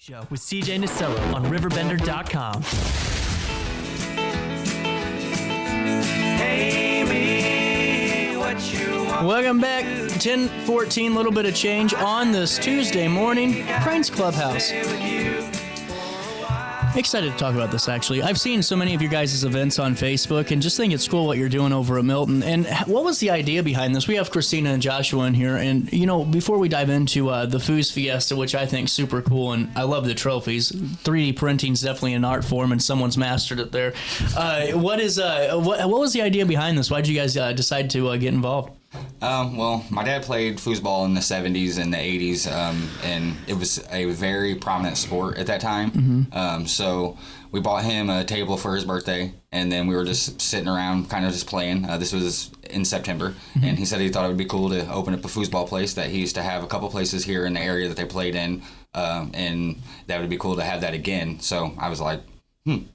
Show with CJ Nasello on RiverBender.com. Hey, me, what you want? Welcome back. 10:14, little bit of change on this Tuesday morning. Crane's Clubhouse. Excited to talk about this, actually. I've seen so many of your guys' events on Facebook and just think it's cool what you're doing over at Milton. And what was the idea behind this? We have Christina and Joshua in here. And, you know, before we dive into the Foos Fiesta, which I think is super cool, and I love the trophies, 3D printing is definitely an art form, and someone's mastered it there. What was the idea behind this? Why did you guys decide to get involved? Well, my dad played foosball in the 70s and the 80s, and it was a very prominent sport at that time. So we bought him a table for his birthday, and then we were just sitting around kind of just playing. This was in September, and he said he thought it would be cool to open up a foosball place that he used to have a couple places here in the area that they played in, and that would be cool to have that again. So I was like,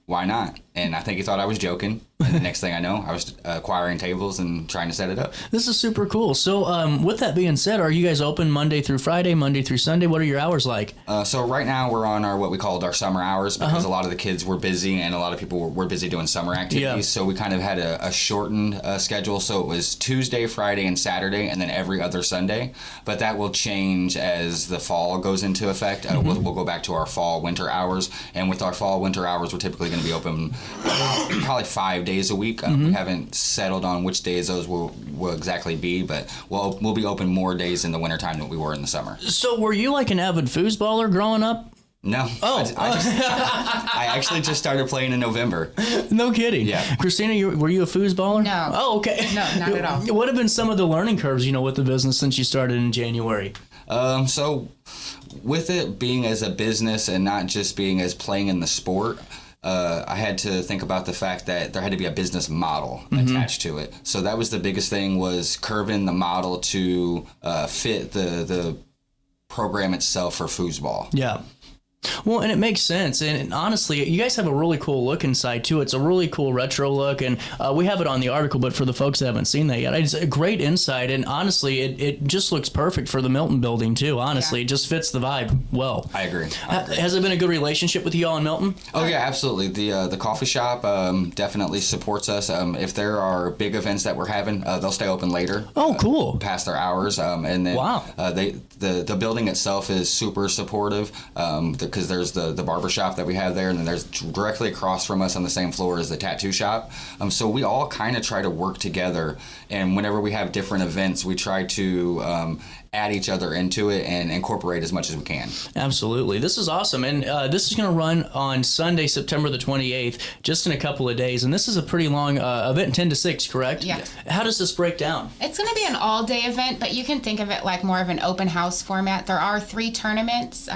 why not? And I think he thought I was joking. And the next thing I know, I was acquiring tables and trying to set it up. This is super cool. So with that being said, are you guys open Monday through Friday, Monday through Sunday? What are your hours like? So right now we're on our what we called our summer hours because a lot of the kids were busy and a lot of people were busy doing summer activities. Yeah. So we kind of had a shortened schedule. So it was Tuesday, Friday, and Saturday, and then every other Sunday. But that will change as the fall goes into effect. We'll go back to our fall, winter hours. And with our fall, winter hours, we're typically going to be open probably 5 days a week. We haven't settled on which days those will exactly be, but we'll be open more days in the wintertime than we were in the summer. So were you like an avid foosballer growing up? No. Oh. I actually just started playing in November. No kidding. Yeah. Christina, were you a foosballer? No. Oh, okay. No, not at all. What have been some of the learning curves, with the business since you started in January? So with it being as a business and not just being as playing in the sport, I had to think about the fact that there had to be a business model attached to it. So that was the biggest thing, was curving the model to fit the program itself for foosball. Yeah. Well, and it makes sense. And honestly, you guys have a really cool look inside, too. It's a really cool retro look. And we have it on the article, but for the folks that haven't seen that yet, it's a great insight. And honestly, it just looks perfect for the Milton building, too. Honestly, It just fits the vibe well. I agree. Has it been a good relationship with you all in Milton? Oh, yeah, absolutely. The coffee shop definitely supports us. If there are big events that we're having, they'll stay open later. Oh, cool. Past their hours. And then wow. The building itself is super supportive. Because there's the barber shop that we have there, and then there's directly across from us on the same floor is the tattoo shop. So we all kind of try to work together, and whenever we have different events, we try to add each other into it and incorporate as much as we can. Absolutely. This is awesome. And this is going to run on Sunday, September the 28th, just in a couple of days. And this is a pretty long event, 10 to 6, correct? Yeah. How does this break down? It's going to be an all-day event, but you can think of it like more of an open house format. There are 3 tournaments.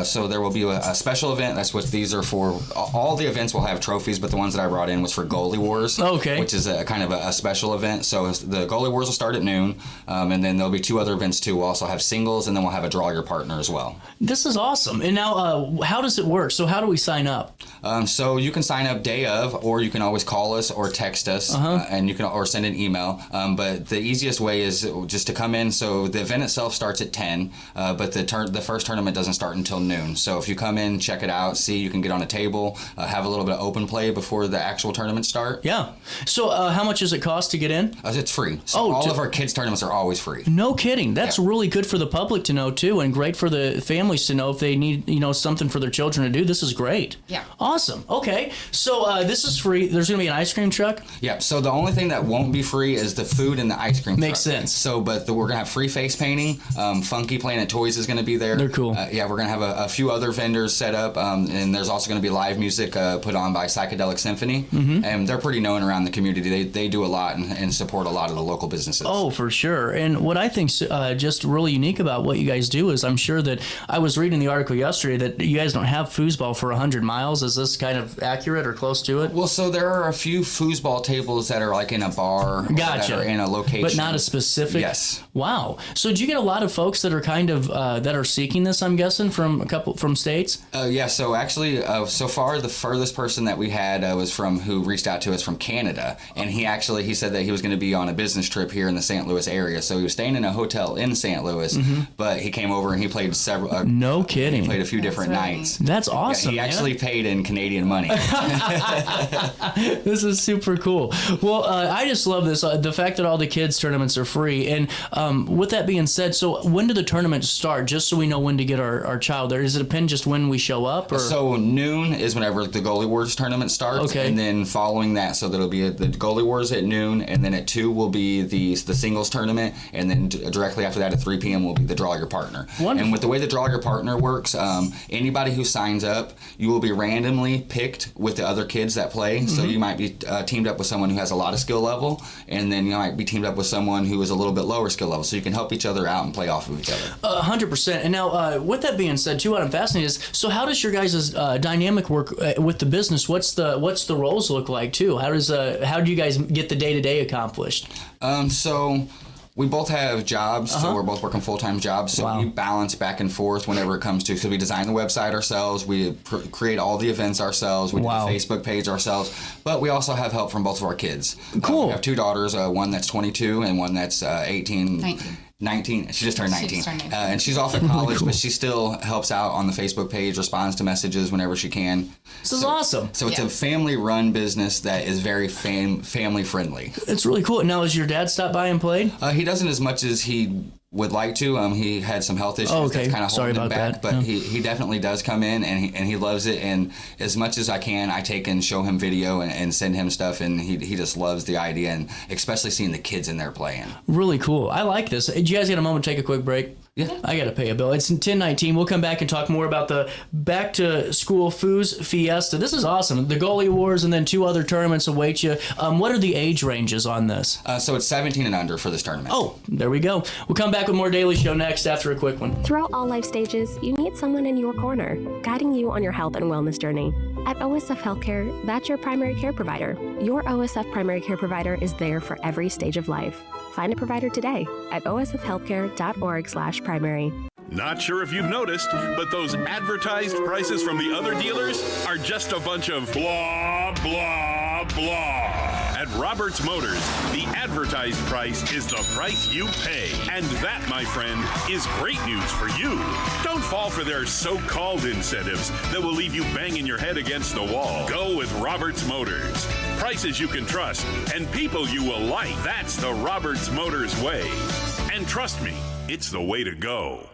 So there will be a special event. That's what these are for. All the events will have trophies, but the ones that I brought in was for Goalie Wars, okay, which is a kind of a special event. So the Goalie Wars will start at noon, and then there'll be 2 other events too. We'll also have singles, and then we'll have a draw your partner as well. This is awesome. And now, how does it work? So how do we sign up? So you can sign up day of, or you can always call us or text us, and you can or send an email. But the easiest way is just to come in. So the event itself starts at 10, but the first tournament doesn't start until noon. So if you come in, check it out, see, you can get on a table, have a little bit of open play before the actual tournament start. Yeah. So how much does it cost to get in? It's free. So all of our kids' tournaments are always free. No kidding. That's really good for the public to know, too, and great for the families to know if they need, something for their children to do. This is great. Yeah. Awesome. Okay. So this is free. There's going to be an ice cream truck? Yeah. So the only thing that won't be free is the food and the ice cream Makes truck. sense. So, but we're going to have free face painting. Funky Planet Toys is going to be there. They're cool. Yeah, we're going to have a few other vendors set up, and there's also going to be live music put on by Psychedelic Symphony, and they're pretty known around the community. They do a lot and support a lot of the local businesses. Oh, for sure. And what I think just really unique about what you guys do is, I'm sure that I was reading the article yesterday that you guys don't have foosball for 100 miles. Is this kind of accurate or close to it? Well, so there are a few foosball tables that are like in a bar, gotcha, that are in a location, but not a specific. Yes. Wow. So do you get a lot of folks that are kind of that are seeking this? I'm guessing from states. Yeah. So actually, so far the furthest person that we had was who reached out to us from Canada, and he said that he was going to be on a business trip here in the St. Louis area. So he was staying in a hotel in St. Louis, but he came over and he played several. No kidding. He played a few different nights. That's awesome. He actually paid in Canadian money. This is super cool. Well, I just love this. The fact that all the kids' tournaments are free. And with that being said, so when do the tournaments start? Just so we know when to get our child there. Is it a pin just when we show up? Or? So noon is whenever the Goalie Wars tournament starts. Okay. And then following that, so that'll be the Goalie Wars at noon, and then at 2 will be the singles tournament, and then directly after that at 3 p.m. will be the Draw Your Partner. Wonderful. And with the way the Draw Your Partner works, anybody who signs up, you will be randomly picked with the other kids that play. So you might be teamed up with someone who has a lot of skill level, and then you might be teamed up with someone who is a little bit lower skill level, so you can help each other out and play off of each other. 100%. And now, with that being said, too, what I'm fascinated is, so how does your guys' dynamic work with the business? What's the roles look like, too? How do you guys get the day-to-day accomplished? So we both have jobs, so we're both working full-time jobs, so we balance back and forth whenever it comes to, so we design the website ourselves, we create all the events ourselves, we do the Facebook page ourselves, but we also have help from both of our kids. Cool. We have 2 daughters, one that's 22 and one that's 19. She just turned 19. And she's off at college, but she still helps out on the Facebook page, responds to messages whenever she can. This is awesome. So it's a family-run business that is very family-friendly. It's really cool. Now, has your dad stopped by and played? He doesn't as much as he would like to. He had some health issues that's kind of holding him back, but he definitely does come in, and he loves it. And as much as I can, I take and show him video and send him stuff, and he just loves the idea, and especially seeing the kids in there playing. Really cool. I like this. Do you guys get a moment to take a quick break? Yeah. I got to pay a bill. It's 10:19. We'll come back and talk more about the back to school Foos Fiesta. This is awesome. The Goalie Wars and then 2 other tournaments await you. What are the age ranges on this? So it's 17 and under for this tournament. Oh, there we go. We'll come back with more Daily Show next after a quick one. Throughout all life stages, you need someone in your corner, guiding you on your health and wellness journey. At OSF Healthcare, that's your primary care provider. Your OSF primary care provider is there for every stage of life. Find a provider today at osfhealthcare.org/primary. Not sure if you've noticed, but those advertised prices from the other dealers are just a bunch of blah, blah, blah. At Roberts Motors, the advertised price is the price you pay. And that, my friend, is great news for you. Don't fall for their so-called incentives that will leave you banging your head against the wall. Go with Roberts Motors. Prices you can trust and people you will like. That's the Roberts Motors way. And trust me, it's the way to go.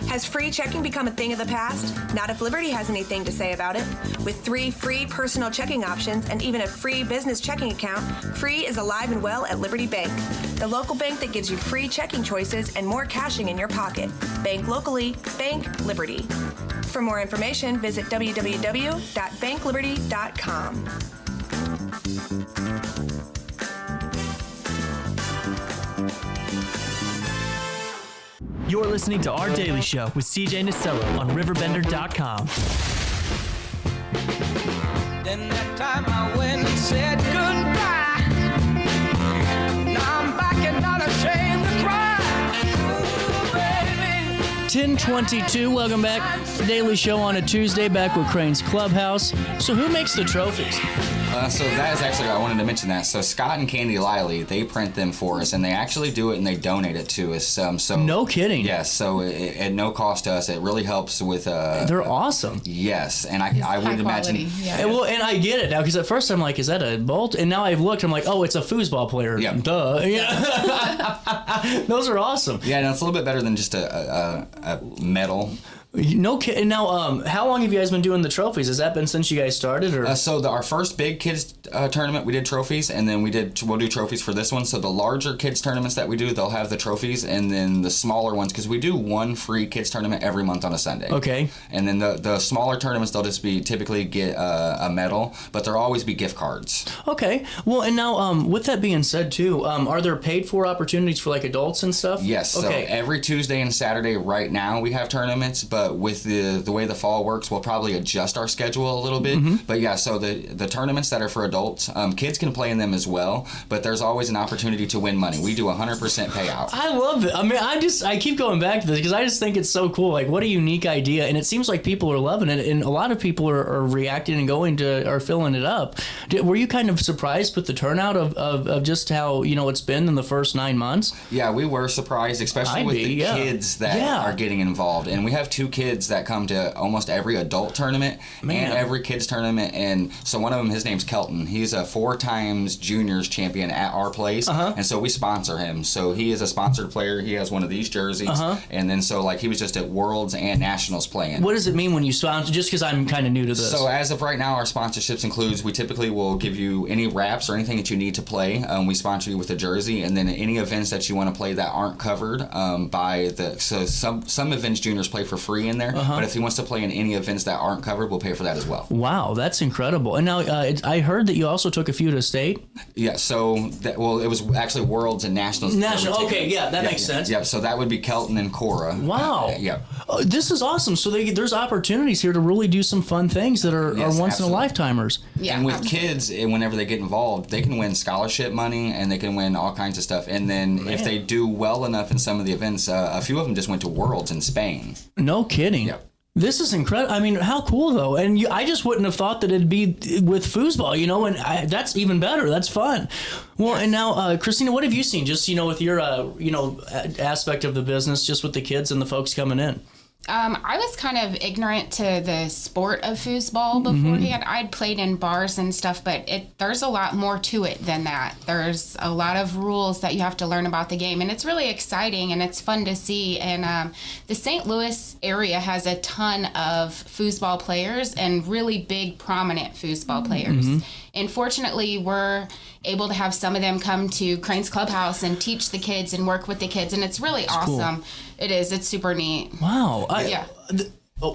Has free checking become a thing of the past? Not if Liberty has anything to say about it. With 3 free personal checking options and even a free business checking account, free is alive and well at Liberty Bank, the local bank that gives you free checking choices and more cashing in your pocket. Bank locally, bank Liberty. For more information, visit www.bankliberty.com. You're listening to Our Daily Show with CJ Nasello on RiverBender.com. Then that time I went and said goodbye. Now I'm back and not ashamed to cry. Ooh, baby. 10:22. Welcome back. Daily Show on a Tuesday, back with Crane's Clubhouse. So who makes the trophies? So that is actually, I wanted to mention that. So Scott and Candy Liley, they print them for us, and they actually do it and they donate it to us. So no kidding. Yes. So at no cost to us, it really helps with. They're awesome. Yes, and I would imagine. Yeah. Well, and I get it now because at first I'm like, is that a bolt? And now I've looked, I'm like, oh, it's a foosball player. Yeah. Duh. Yeah. Those are awesome. Yeah, and it's a little bit better than just a medal. No kidding. Now, how long have you guys been doing the trophies? Has that been since you guys started? Or? Our first big kids tournament, we did trophies, and then we'll do trophies for this one. So the larger kids tournaments that we do, they'll have the trophies, and then the smaller ones, because we do one free kids tournament every month on a Sunday. Okay. And then the smaller tournaments, they'll just typically get a medal, but there'll always be gift cards. Okay. Well, and now with that being said too, are there paid for opportunities for like adults and stuff? Yes. Okay. So every Tuesday and Saturday right now we have tournaments, but but with the way the fall works, we'll probably adjust our schedule a little bit. But yeah, so the tournaments that are for adults, kids can play in them as well, but there's always an opportunity to win money. We do 100% payout. I love it. I mean, I keep going back to this because I just think it's so cool. Like, what a unique idea. And it seems like people are loving it. And a lot of people are reacting and are filling it up. Were you kind of surprised with the turnout of just how, it's been in the first 9 months? Yeah, we were surprised, especially with the kids that are getting involved. And we have 2 kids that come to almost every adult tournament and every kids tournament. And so one of them, his name's Kelton. He's a 4 times juniors champion at our place. And so we sponsor him. So he is a sponsored player. He has one of these jerseys. And then so he was just at Worlds and Nationals playing. What does it mean when you sponsor? Just because I'm kind of new to this. So as of right now, our sponsorships includes, we typically will give you any wraps or anything that you need to play. We sponsor you with a jersey, and then any events that you want to play that aren't covered so some events juniors play for free in there, but if he wants to play in any events that aren't covered, we'll pay for that as well. Wow, that's incredible. And now I heard that you also took a few to state. Yeah, so it was actually Worlds and Nationals. Okay, yeah, that makes sense. Yeah, so that would be Kelton and Cora. Wow. Yeah. This is awesome. So there's opportunities here to really do some fun things that are once in a lifetimers. Yeah, and with kids, whenever they get involved, they can win scholarship money and they can win all kinds of stuff. And then if they do well enough in some of the events, a few of them just went to Worlds in Spain. No kidding. Yep. This is incredible. I mean, how cool, though. And I just wouldn't have thought that it'd be with foosball, and that's even better. That's fun. Well, and now, Christina, what have you seen just, with your, aspect of the business, just with the kids and the folks coming in? I was kind of ignorant to the sport of foosball beforehand. I'd played in bars and stuff, but there's a lot more to it than that. There's a lot of rules that you have to learn about the game, and it's really exciting and it's fun to see. And the St. Louis area has a ton of foosball players and really big, prominent foosball players. And fortunately, we're able to have some of them come to Crane's Clubhouse and teach the kids and work with the kids, and it's really awesome. Cool. It is. It's super neat. Wow. Yeah.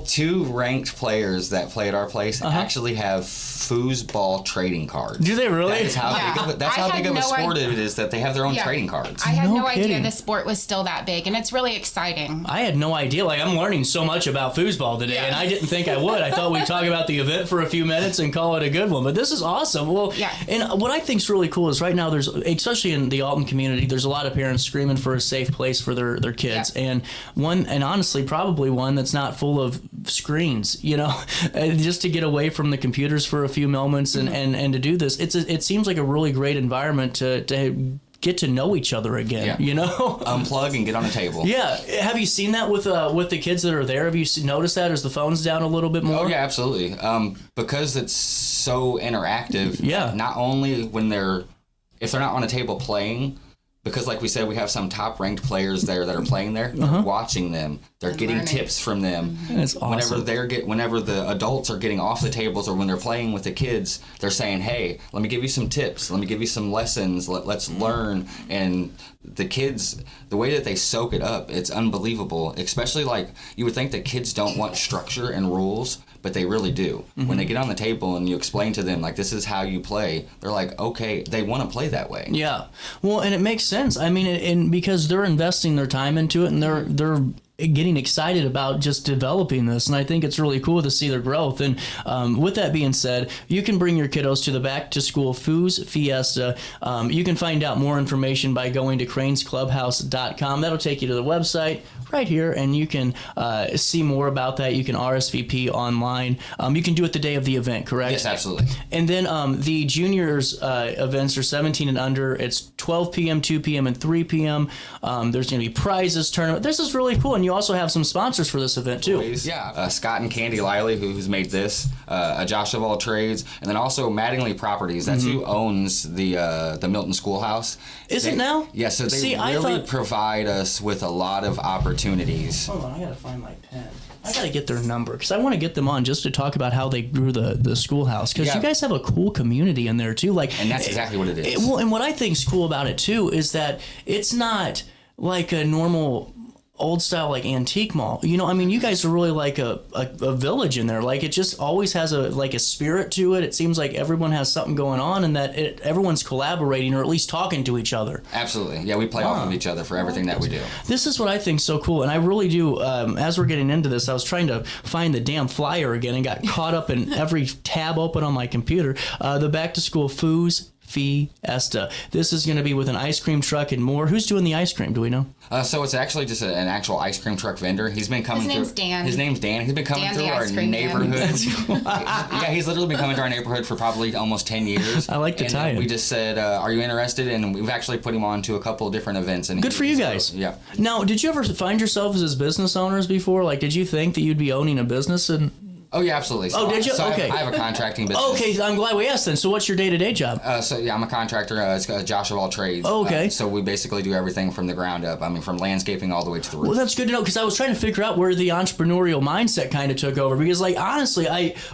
2 ranked players that play at our place actually have foosball trading cards. Do they really? That is how big of a sport it is that they have their own trading cards. I had no idea the sport was still that big, and it's really exciting. I had no idea. I'm learning so much about foosball today, and I didn't think I would. I thought we'd talk about the event for a few minutes and call it a good one, but this is awesome. Well, and what I think is really cool is right now there's, especially in the Alton community, there's a lot of parents screaming for a safe place for their kids, and honestly, probably one that's not full of screens, just to get away from the computers for a few moments and to do this. It seems like a really great environment to get to know each other again, Unplug and get on a table. Yeah. Have you seen that with the kids that are there? Have you noticed that as the phone's down a little bit more? Oh, yeah, absolutely. Because it's so interactive, not only if they're not on a table playing, because like we said, we have some top-ranked players there that are playing there. They're watching them. They're getting tips from them. That's awesome. Whenever the adults are getting off the tables or when they're playing with the kids, they're saying, hey, let me give you some tips. Let me give you some lessons. Let's learn. And the kids, the way that they soak it up, it's unbelievable. Especially you would think that kids don't want structure and rules, but they really do. When they get on the table and you explain to them, this is how you play, they're like, okay, they want to play that way. Yeah. Well, and it makes sense. I mean, and because they're investing their time into it and they're getting excited about just developing this, and I think it's really cool to see their growth. And with that being said, you can bring your kiddos to the back to school Foos Fiesta. You can find out more information by going to cranesclubhouse.com. That'll take you to the website right here, and you can see more about that. You can RSVP online. You can do it the day of the event, correct? Yes, absolutely. And then the juniors events are 17 and under. It's 12 p.m., 2 p.m., and 3 p.m. There's going to be prizes, tournament. This is really cool, and you also have some sponsors for this event too. Yeah, Scott and Candy Liley, who's made this, Josh of All Trades, and then also Mattingly Properties. That's who owns the Milton Schoolhouse. Is it now? Yeah, so they provide us with a lot of opportunities. Hold on, I gotta find my pen. I gotta get their number because I want to get them on just to talk about how they grew the schoolhouse, because you guys have a cool community in there too. And that's exactly what it is. Well, and what I think is cool about it too is that it's not like a normal old style like antique mall. You know, I mean, you guys are really like a village in there. Like it just always has a spirit to it. It seems like everyone has something going on, and that everyone's collaborating or at least talking to each other. Absolutely. Yeah, we play off of each other for everything that we do. This is what I think so cool, and I really do. As we're getting into this, I was trying to find the damn flyer again and got caught up in every tab open on my computer. The back to school Foos Fiesta. This is going to be with an ice cream truck and more. Who's doing the ice cream? Do we know? So it's actually just an actual ice cream truck vendor. He's been coming through. His name's Dan. He's been coming through our neighborhood. Yeah, he's literally been coming to our neighborhood for probably almost 10 years. I like the tie-in. We just said, are you interested? And we've actually put him on to a couple of different events. And good for you guys. Yeah. Now, did you ever find yourselves as business owners before? Like, did you think that you'd be owning a business and... Oh, yeah, absolutely. So, did you? So okay. I have a contracting business. Okay, I'm glad we asked then. So what's your day-to-day job? I'm a contractor. It's Josh of all trades. Okay. So we basically do everything from the ground up. I mean, from landscaping all the way to the roof. Well, that's good to know, because I was trying to figure out where the entrepreneurial mindset kind of took over. Because, like, honestly,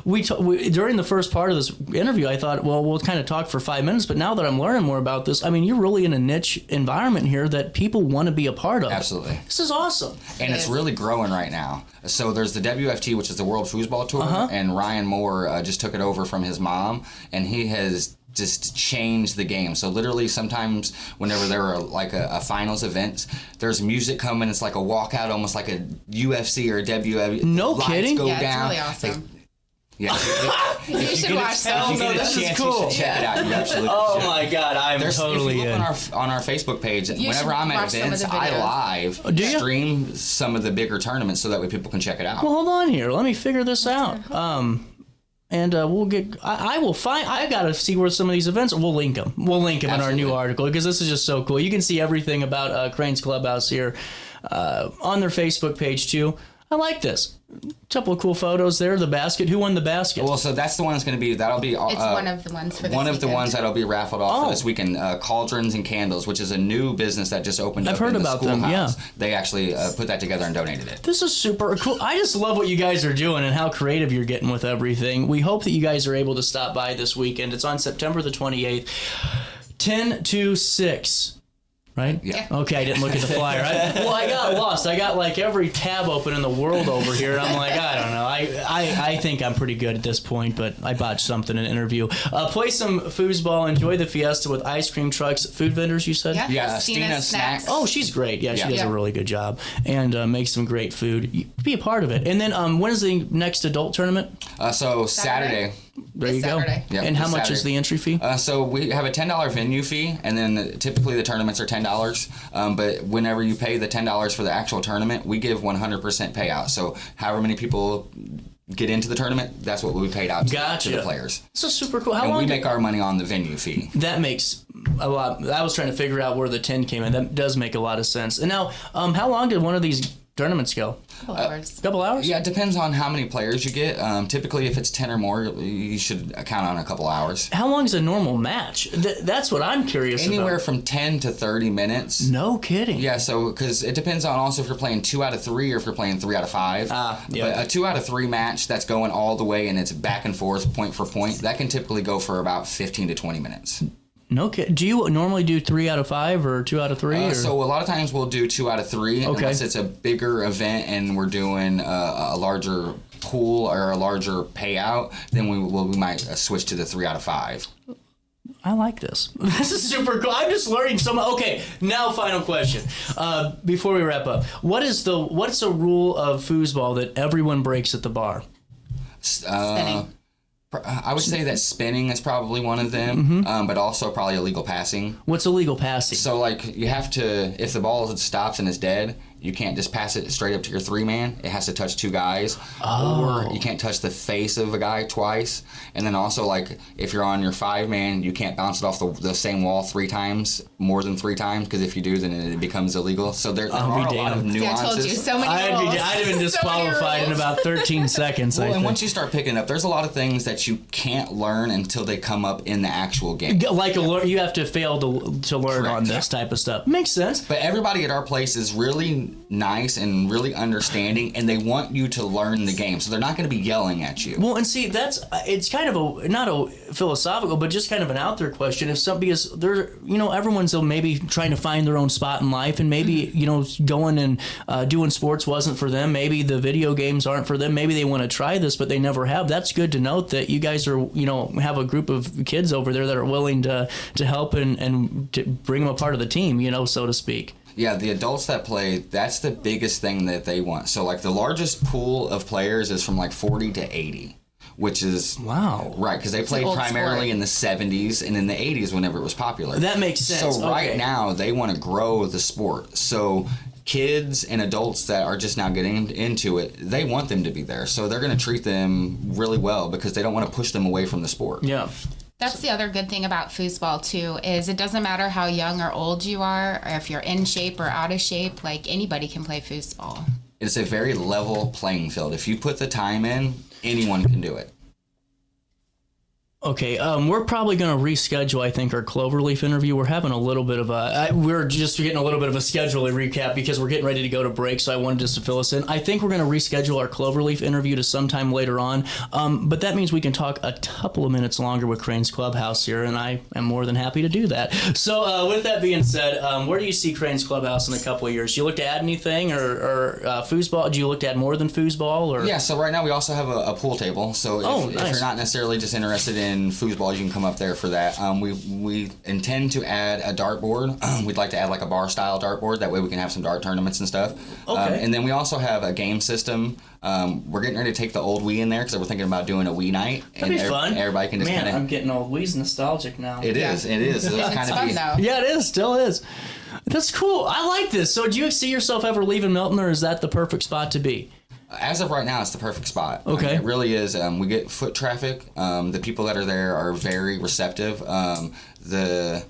we during the first part of this interview, I thought, well, we'll kind of talk for 5 minutes. But now that I'm learning more about this, I mean, you're really in a niche environment here that people want to be a part of. Absolutely. This is awesome. And it's really growing right now. So there's the WFT, which is the World Foosball Tour, and Ryan Moore just took it over from his mom, and he has just changed the game. So literally sometimes whenever there are like a finals event, there's music coming. It's like a walkout, almost like a UFC or a WFT. No Lights kidding? go Yeah, down. it's really awesome. You should watch that. If you get a chance, you should check it out. You absolutely Oh should. my God, I'm totally if you in. look on our Facebook page, whenever should I'm at watch some of events, the I videos. live do you? stream some of the bigger tournaments so that way people can check it out. Well, hold on here. Let me figure this out. And we'll get. I will find. I gotta see where some of these events. We'll link them. We'll link them in our new article, because this is just so cool. You can see everything about Crane's Clubhouse here on their Facebook page too. I like this. Couple of cool photos there. The basket. Who won the basket? Well, so that's the one that's going to be. That'll be. It's one of the ones for this One of the weekend. ones that'll be raffled off for this weekend. Cauldrons and Candles, which is a new business that just opened up. I've heard in the about them, schoolhouse. yeah. They actually put that together and donated it. This is super cool. I just love what you guys are doing and how creative you're getting with everything. We hope that you guys are able to stop by this weekend. It's on September the 28th, 10 to 6. Right? Yeah. Okay, I didn't look at the flyer. I got lost. I got like every tab open in the world over here. I'm like, I don't know. I think I'm pretty good at this point, but I botched something in an interview. Play some foosball. Enjoy the fiesta with ice cream trucks. Food vendors, you said? Yeah, Stina Stina Snacks. Oh, she's great. Yeah, she does Yeah. a really good job and makes some great food. Be a part of it. And then when is the next adult tournament? So Saturday. There This you go. Saturday. Yep, And how this much is Saturday. the entry fee? So we have a $10 venue fee, and then typically the tournaments are $10. But whenever you pay the $10 for the actual tournament, we give 100% payout. So however many people get into the tournament, that's what we paid out to the players. This is super cool. How And long we make our money on the venue fee. That makes a lot. I was trying to figure out where the 10 came in. That does make a lot of sense. And now, how long did one of these tournaments go? Couple hours? Yeah, it depends on how many players you get. Typically, if it's 10 or more, you should count on a couple hours. How long is a normal match? That's what I'm curious Anywhere about. from 10 to 30 minutes. No kidding. Yeah, so because it depends on also if you're playing 2 out of 3 or if you're playing 3 out of 5. Yeah. But a 2 out of 3 match that's going all the way and it's back and forth, point for point, that can typically go for about 15 to 20 minutes. No kidding. Do you normally do 3 out of 5 or 2 out of 3? So a lot of times we'll do 2 out of 3 unless it's a bigger event and we're doing a larger pool or a larger payout. Then we might switch to the 3 out of 5. I like this. This is super cool. I'm just learning so much. Okay, now final question. Before we wrap up, what's a rule of foosball that everyone breaks at the bar? Spinning. I would say that spinning is probably one of them, but also probably illegal passing. What's illegal passing? So, like, you have to, if the ball stops and is dead, you can't just pass it straight up to your 3-man. It has to touch 2 guys. Or you can't touch the face of a guy twice. And then also, like, if you're on your 5-man, you can't bounce it off the same wall 3 times, more than 3 times, because if you do, then it becomes illegal. So there are a lot of nuances. See, I told you, so many rules. I'd have been disqualified in about 13 seconds, Well, I and think. once you start picking up, there's a lot of things that you can't learn until they come up in the actual game. Like you have to fail to learn on Correct. this type of stuff. Makes sense. But everybody at our place is really really nice and really understanding, and they want you to learn the game. So they're not going to be yelling at you. Well, and see, it's kind of not a philosophical, but just kind of an out there question. Because they're, everyone's maybe trying to find their own spot in life, and maybe, going and doing sports wasn't for them. Maybe the video games aren't for them. Maybe they want to try this, but they never have. That's good to note that you guys are, have a group of kids over there that are willing to help and to bring them a part of the team, so to speak. Yeah, the adults that play, that's the biggest thing that they want. So, like, the largest pool of players is from, 40 to 80, which is... Wow. Right, because they played primarily in the 70s and in the 80s whenever it was popular. That makes sense. So, right now, they want to grow the sport. So, kids and adults that are just now getting into it, they want them to be there. So, they're going to treat them really well because they don't want to push them away from the sport. Yeah. That's the other good thing about foosball, too, is it doesn't matter how young or old you are, or if you're in shape or out of shape, anybody can play foosball. It's a very level playing field. If you put the time in, anyone can do it. Okay, we're probably going to reschedule, I think, our Cloverleaf interview. We're having a little bit of we're just getting a little bit of a scheduling recap because we're getting ready to go to break, so I wanted just to fill us in. I think we're going to reschedule our Cloverleaf interview to sometime later on, but that means we can talk a couple of minutes longer with Crane's Clubhouse here, and I am more than happy to do that. So with that being said, where do you see Crane's Clubhouse in a couple of years? Do you look to add anything, or foosball? Do you look to add more than foosball? Or? Yeah, so right now we also have a pool table, so if you're not necessarily just interested in foosball, you can come up there for that. We intend to add a dartboard. We'd like to add a bar style dartboard. That way we can have some dart tournaments and stuff. Okay. And then we also have a game system. We're getting ready to take the old Wii in there because we're thinking about doing a Wii night. That'd be fun. Everybody can just kind of... I'm getting old Wii's nostalgic now. It is. It's kind of fun, though. Yeah, it is. Still is. That's cool. I like this. So do you see yourself ever leaving Milton, or is that the perfect spot to be? As of right now, it's the perfect spot. Okay. It really is. We get foot traffic. The people that are there are very receptive. The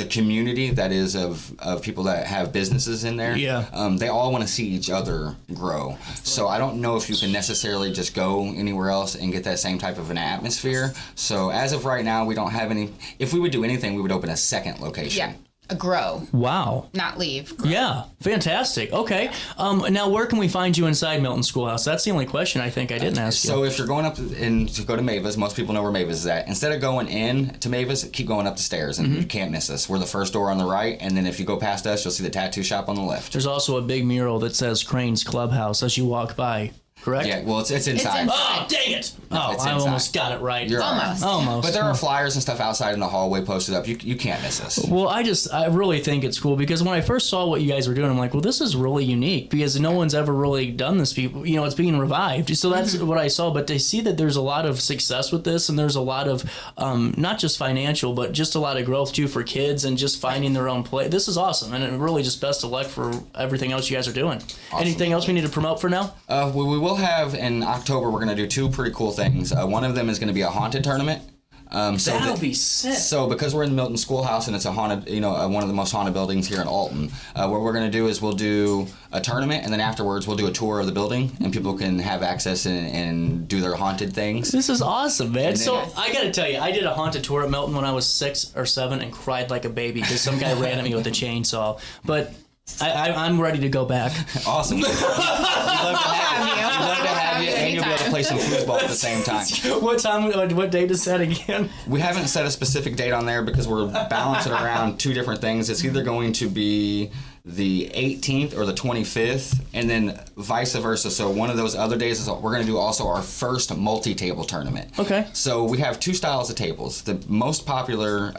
community that is of people that have businesses in there, they all want to see each other grow. So I don't know if you can necessarily just go anywhere else and get that same type of an atmosphere. So as of right now, we don't have any. If we would do anything, we would open a second location. Yeah. Grow. Wow. Not leave. Grow. Yeah. Fantastic. Okay. Now, where can we find you inside Milton Schoolhouse? That's the only question I think I didn't ask you. So if you're going up to go to Mavis, most people know where Mavis is at. Instead of going in to Mavis, keep going up the stairs, and you can't miss us. We're the first door on the right, and then if you go past us, you'll see the tattoo shop on the left. There's also a big mural that says Crane's Clubhouse as you walk by. Correct? Yeah, well, it's inside. Oh, dang it! No, I almost got it right. You're Almost. Almost. But there are flyers and stuff outside in the hallway posted up. You can't miss us. Well, I really think it's cool because when I first saw what you guys were doing, I'm like, well, this is really unique because no one's ever really done this. People, it's being revived. So that's what I saw. But to see that there's a lot of success with this, and there's a lot of not just financial, but just a lot of growth too for kids and just finding their own play. This is awesome, and really just best of luck for everything else you guys are doing. Awesome. Anything else we need to promote for now? We will have in October, we're going to do two pretty cool things. One of them is going to be a haunted tournament. That'll be sick. So because we're in the Milton Schoolhouse and it's a haunted, one of the most haunted buildings here in Alton, what we're going to do is we'll do a tournament, and then afterwards we'll do a tour of the building, and people can have access and do their haunted things. This is awesome, man. So I got to tell you, I did a haunted tour at Milton when I was 6 or 7 and cried like a baby because some guy ran at me with a chainsaw. But I'm ready to go back. Awesome. We'd love to have you, and you'll be able to play some foosball at the same time. What time? What date is that again? We haven't set a specific date on there because we're balancing around two different things. It's either going to be the 18th or the 25th, and then vice versa. So one of those other days is we're going to do also our first multi-table tournament. Okay. So we have two styles of tables. The most popular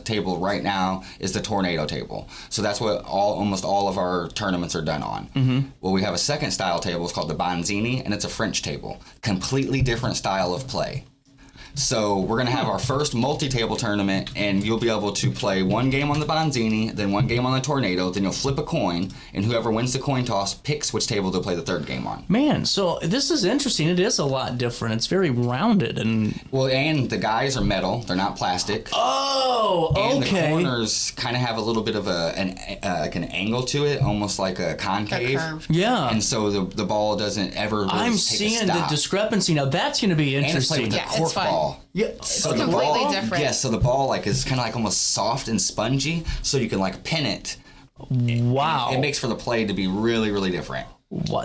table right now is the tornado table. So that's what almost all of our tournaments are done on. Mm-hmm. Well, we have a second style table. It's called the Bonzini, and it's a French table. Completely different style of play. So we're going to have our first multi-table tournament, and you'll be able to play one game on the Bonzini, then one game on the Tornado, then you'll flip a coin, and whoever wins the coin toss picks which table to play the third game on. Man, so this is interesting. It is a lot different. It's very rounded. And the guys are metal. They're not plastic. Oh, okay. And the corners kind of have a little bit of an angle to it, almost like a concave. Yeah. And so the ball doesn't ever really I'm take seeing a stop. The discrepancy. Now, that's going to be interesting. And it's played with a cork ball. Yeah, so it's the completely ball, different. Yeah, so the ball is kind of like almost soft and spongy, so you can pin it, Wow. It makes for the play to be really, really different.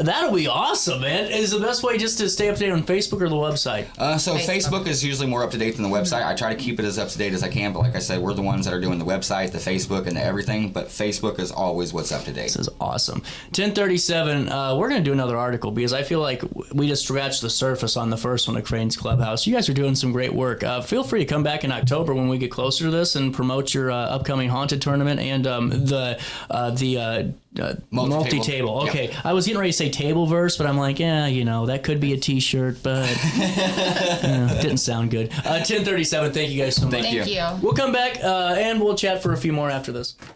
That'll be awesome, man. Is the best way just to stay up to date on Facebook or the website? So Facebook is usually more up to date than the website. I try to keep it as up to date as I can, but like I said, we're the ones that are doing the website, the Facebook, and the everything. But Facebook is always what's up to date. This is awesome. 1037. We're going to do another article because I feel like we just scratched the surface on the first one at Crane's Clubhouse. You guys are doing some great work. Feel free to come back in October when we get closer to this and promote your upcoming haunted tournament and the multi-table. Okay, yep. I was getting ready to say table verse, but I'm like, that could be a T-shirt, but didn't sound good. 1037. Thank you guys so much. Thank you. We'll come back and we'll chat for a few more after this.